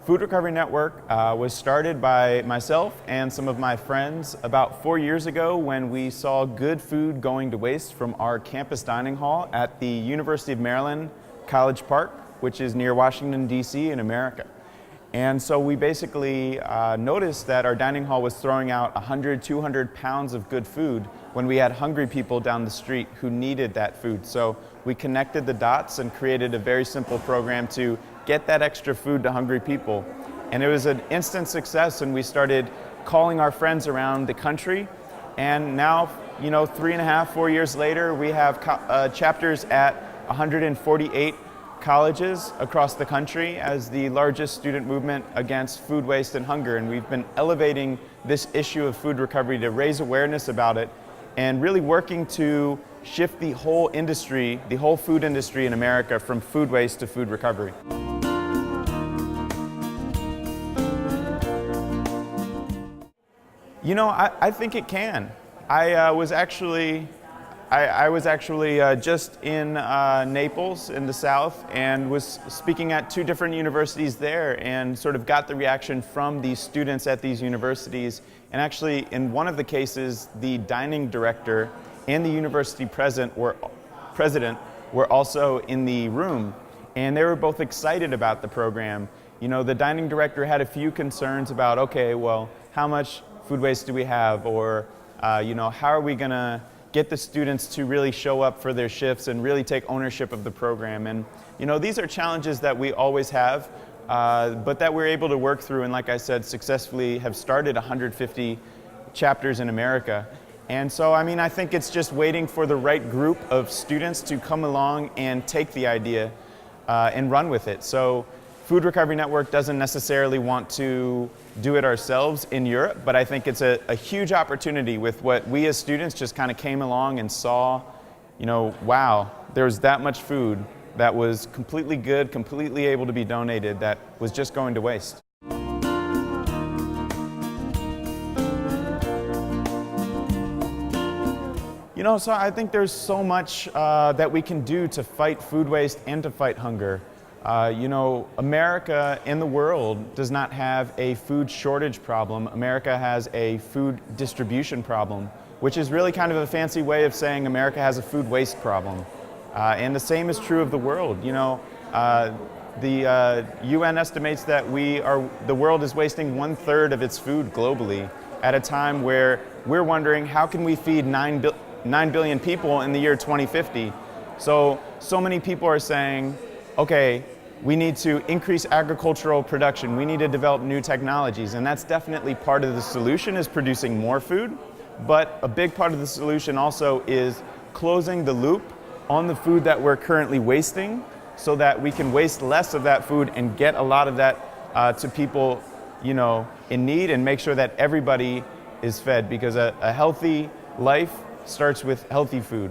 Food Recovery Network was started by myself and some of my friends about 4 years ago when we saw good food going to waste from our campus dining hall at the University of Maryland College Park, which is near Washington, D.C. in America. And so we basically noticed that our dining hall was throwing out 100, 200 pounds of good food when we had hungry people down the street who needed that food. So we connected the dots and created a very simple program to get that extra food to hungry people. And it was an instant success, and we started calling our friends around the country. And now, 3.5, 4 years later, we have chapters at 148 colleges across the country as the largest student movement against food waste and hunger. And we've been elevating this issue of food recovery to raise awareness about it and really working to shift the whole industry, the whole food industry in America, from food waste to food recovery. I think it can. I was actually just in Naples in the South and was speaking at 2 different universities there and sort of got the reaction from these students at these universities. And actually, in one of the cases, the dining director and the university president were also in the room, and they were both excited about the program. The dining director had a few concerns about, okay, well, how much food waste do we have, or how are we going to get the students to really show up for their shifts and really take ownership of the program. And these are challenges that we always have, but that we're able to work through, and like I said, successfully have started 150 chapters in America. And so, I think it's just waiting for the right group of students to come along and take the idea and run with it. So Food Recovery Network doesn't necessarily want to do it ourselves in Europe, but I think it's a huge opportunity with what we as students just kind of came along and saw, wow, there's that much food that was completely good, completely able to be donated, that was just going to waste. So I think there's so much that we can do to fight food waste and to fight hunger. America and the world does not have a food shortage problem. America has a food distribution problem, which is really kind of a fancy way of saying America has a food waste problem. And the same is true of the world. The UN estimates that the world is wasting 1/3 of its food globally at a time where we're wondering, how can we feed 9 billion people in the year 2050? So many people are saying, okay, we need to increase agricultural production, we need to develop new technologies, and that's definitely part of the solution, is producing more food. But a big part of the solution also is closing the loop on the food that we're currently wasting, so that we can waste less of that food and get a lot of that to people in need, and make sure that everybody is fed, because a healthy life starts with healthy food.